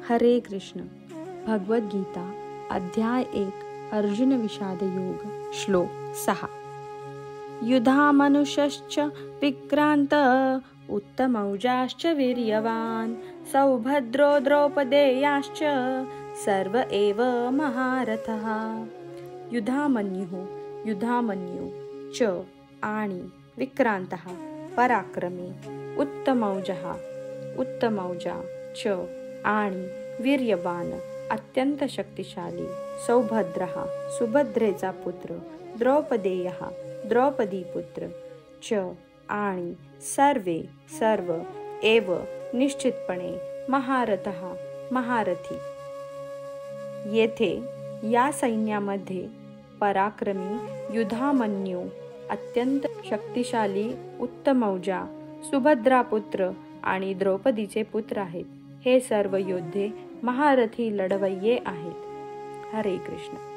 हरे कृष्ण. भगवद्गीता अध्याय 1 अर्जुन विषाद योग श्लोक 6. युधा मनुष्यश्च विक्रांत उत्तमौजाश्च वीर्यवान सौभद्रो द्रौपदेयाश्च सर्व एव महारथः. युधामन्यु च आणि विक्रांतः पराक्रमी उत्तमौजा च आणि वीर्यवान अत्यंत शक्तिशाली सौभद्रः सुभद्रेचा पुत्र द्रौपदेयः द्रौपदी पुत्र च आणि सर्व एव निश्चितपणे महारथः महारथी. येथे या सैन्यामध्ये पराक्रमी युधामन्यू अत्यंत शक्तिशाली उत्तमौजा सुभद्रापुत्र आणि द्रौपदीचे पुत्र आहेत. हे सर्व योद्धे महारथी लढवय्ये आहेत. हरे कृष्ण.